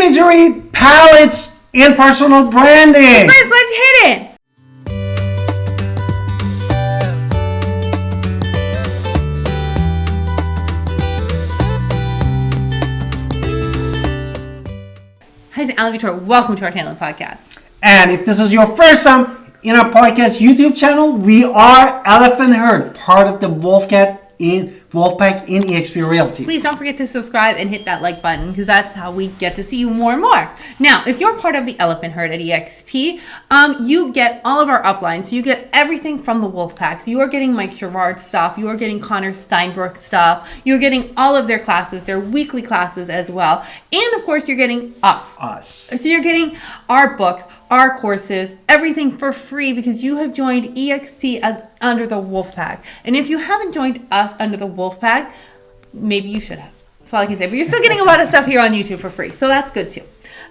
Imagery, palettes, and personal branding. Chris, let's hit it. Hi, it's Alan Vitor. Welcome to our Talent Podcast. And if this is your first time in our podcast YouTube channel, we are Elephant Herd, part of the Wolfpack in eXp Realty. Please don't forget to subscribe and hit that like button because that's how we get to see you more and more. Now, if you're part of the Elephant Herd at eXp, you get all of our uplines. You get everything from the Wolfpack. So you are getting Mike Gerard stuff. You are getting Connor Steinbrook stuff. You're getting all of their classes, their weekly classes as well. And of course, you're getting us. So you're getting our books, our courses, everything for free because you have joined eXp as under the Wolfpack. And if you haven't joined us under the Wolfpack, maybe you should have. That's all I can say. But you're still getting a lot of stuff here on YouTube for free. So that's good too.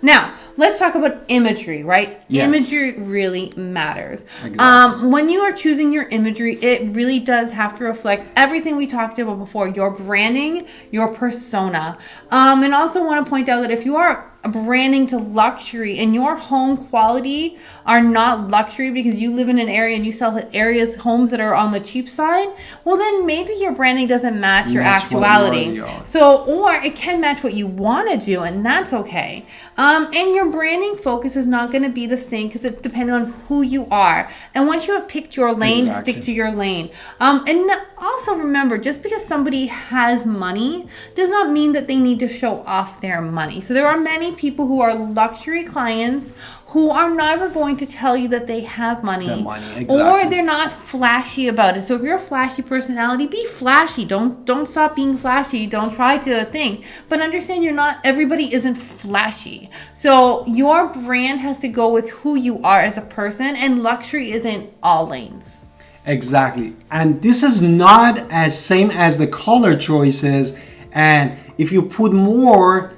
Now, let's talk about imagery, right? Yes. Imagery really matters. Exactly. When you are choosing your imagery, it really does have to reflect everything we talked about before, your branding, your persona. And also want to point out that if you are branding to luxury and your home quality are not luxury because you live in an area and you sell homes that are on the cheap side, well then maybe your branding doesn't match your actuality. Or it can match what you want to do, and that's okay. And your branding focus is not going to be the same because it depends on who you are. And once you have picked your lane, stick to your lane. And also remember, just because somebody has money does not mean that they need to show off their money. So there are many people who are luxury clients who are never going to tell you that they have money, or they're not flashy about it. So if you're a flashy personality, be flashy. Don't stop being flashy. Don't try to think, but understand everybody isn't flashy. So your brand has to go with who you are as a person, and luxury isn't all lanes. Exactly. And this is not as same as the color choices. And if you put more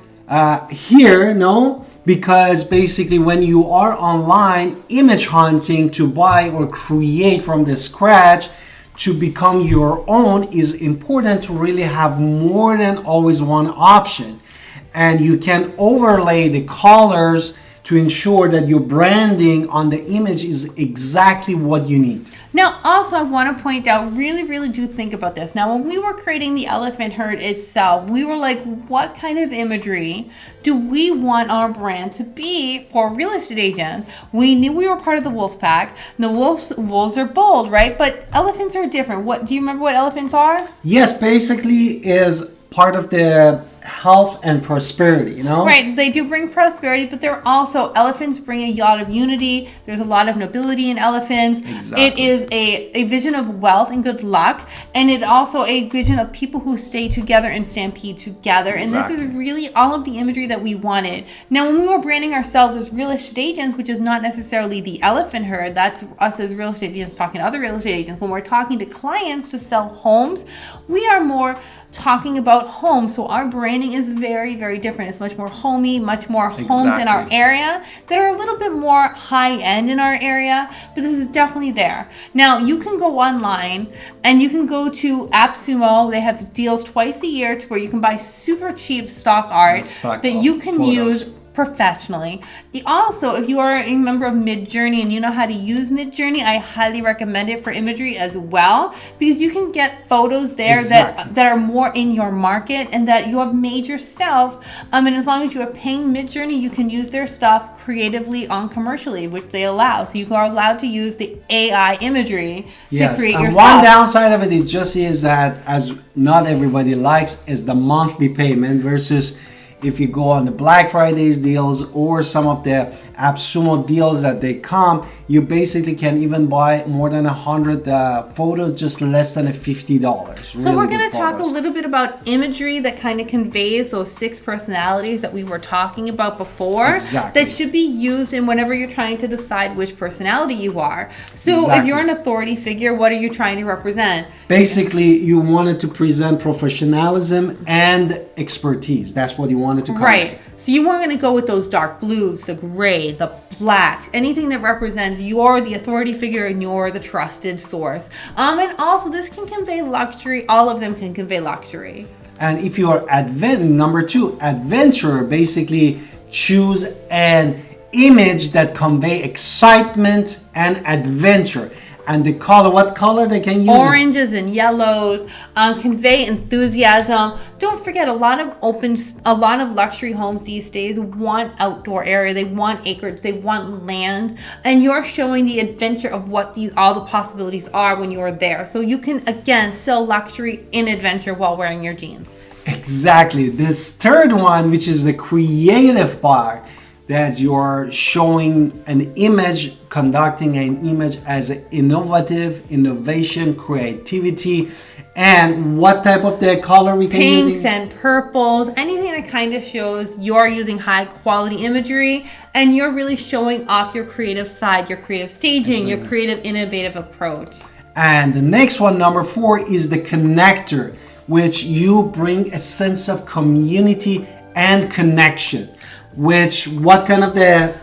here, no, because basically when you are online image hunting to buy or create from the scratch to become your own, is important to really have more than always one option. And you can overlay the colors to ensure that your branding on the image is exactly what you need. Now, also, I want to point out, really do think about this. Now, when we were creating the Elephant Herd itself, we were like, what kind of imagery do we want our brand to be for real estate agents? We knew we were part of the Wolfpack. The wolves are bold, right? But elephants are different. Do you remember what elephants are? Yes, basically is part of the health and prosperity, you know? Right, they do bring prosperity, but they're also, elephants bring a lot of unity. There's a lot of nobility in elephants. Exactly. It is a vision of wealth and good luck, and it also a vision of people who stay together and stampede together. Exactly. And this is really all of the imagery that we wanted. Now, when we were branding ourselves as real estate agents, which is not necessarily the Elephant Herd, that's us as real estate agents talking to other real estate agents. When we're talking to clients to sell homes, we are more talking about homes. So our branding is very different. It's much more homey, much more homes in our area that are a little bit more high end in our area, but this is definitely there. Now you can go online and you can go to AppSumo. They have deals twice a year to where you can buy super cheap stock art that you can use professionally. Also, if you are a member of Midjourney and you know how to use Midjourney, I highly recommend it for imagery as well, because you can get photos there that are more in your market and that you have made yourself. And as long as you are paying Midjourney, you can use their stuff creatively on commercially, which they allow. So you are allowed to use the AI imagery to create your stuff. One downside of it is that, as not everybody likes, is the monthly payment versus if you go on the Black Fridays deals or some of the AppSumo deals that they come, you basically can even buy more than 100 photos, just less than $50. So we're going to talk a little bit about imagery that kind of conveys those 6 personalities that we were talking about before. That should be used in whenever you're trying to decide which personality you are. So if you're an authority figure, what are you trying to represent? Basically, you wanted to present professionalism and expertise. That's what you wanted to cover. Right. So you weren't going to go with those dark blues, the gray, the black, anything that represents you're the authority figure and you're the trusted source. And also this can convey luxury. All of them can convey luxury. And if you are number 2, adventurer, basically choose an image that convey excitement and adventure. And the color, what color they can use? Oranges and yellows, convey enthusiasm. Don't forget, a lot of luxury homes these days want outdoor area. They want acreage. They want land, and you're showing the adventure of what all the possibilities are when you're there. So you can again sell luxury in adventure while wearing your jeans. Exactly. This third one, which is the creative part, that you're showing an image, conducting an image as an innovation, creativity, and what type of the color we can use? Pinks and purples, anything that kind of shows you're using high quality imagery and you're really showing off your creative side, your creative staging, your creative innovative approach. And the next one, number 4, is the connector, which you bring a sense of community and connection. What kind of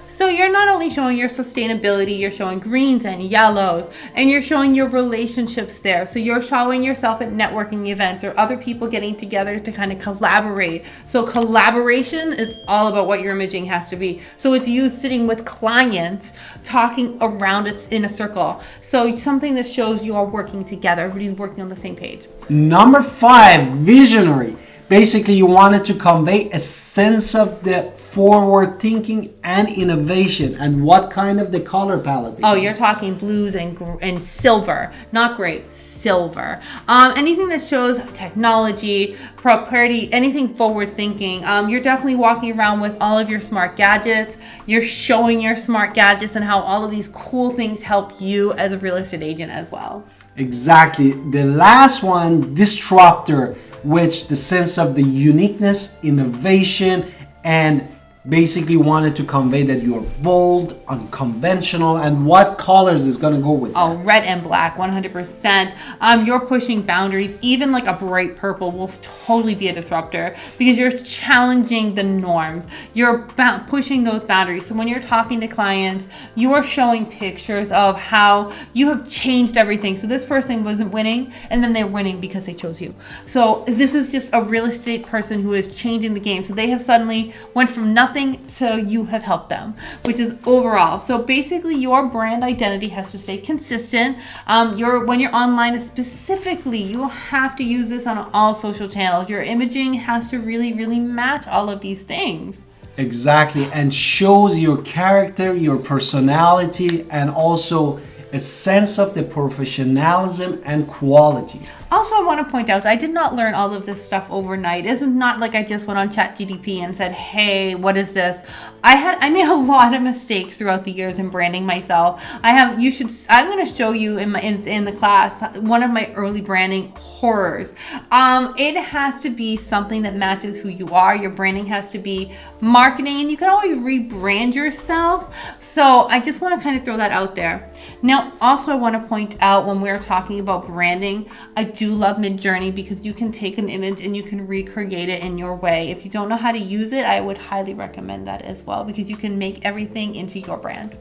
So you're not only showing your sustainability, you're showing greens and yellows, and you're showing your relationships there. So you're showing yourself at networking events or other people getting together to kind of collaborate. So collaboration is all about what your imaging has to be. So it's you sitting with clients, talking around it in a circle. So something that shows you are working together, everybody's working on the same page. Number 5, visionary. Basically, you wanted to convey a sense of the forward thinking and innovation. And what kind of the color palette? Oh, you're talking blues and silver, not gray, silver. Anything that shows technology, property, anything forward thinking. You're definitely walking around with all of your smart gadgets. You're showing your smart gadgets and how all of these cool things help you as a real estate agent as well. Exactly. The last one, disruptor, which the sense of the uniqueness, innovation, and basically wanted to convey that you're bold, unconventional, and what colors is going to go with that? Oh, red and black, 100%. You're pushing boundaries. Even like a bright purple will totally be a disruptor because you're challenging the norms. You're pushing those boundaries. So when you're talking to clients, you are showing pictures of how you have changed everything. So this person wasn't winning, and then they're winning because they chose you. So this is just a real estate person who is changing the game. So they have suddenly went from nothing so you have helped them, which is overall. So basically your brand identity has to stay consistent. When you're online specifically, you have to use this on all social channels. Your imaging has to really, really match all of these things. Exactly, and shows your character, your personality, and also a sense of the professionalism and quality. Also, I want to point out, I did not learn all of this stuff overnight. It's not like I just went on ChatGPT and said, hey, what is this? I made a lot of mistakes throughout the years in branding myself. I'm going to show you in the class one of my early branding horrors. It has to be something that matches who you are. Your branding has to be marketing, and you can always rebrand yourself. So I just want to kind of throw that out there. Now, also I want to point out when we're talking about branding, I do love Midjourney because you can take an image and you can recreate it in your way. If you don't know how to use it, I would highly recommend that as well because you can make everything into your brand.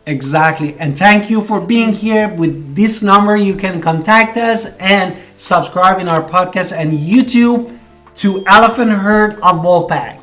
Exactly. And thank you for being here. With this number, you can contact us and subscribe in our podcast and YouTube to Elephant Herd of Wolfpack.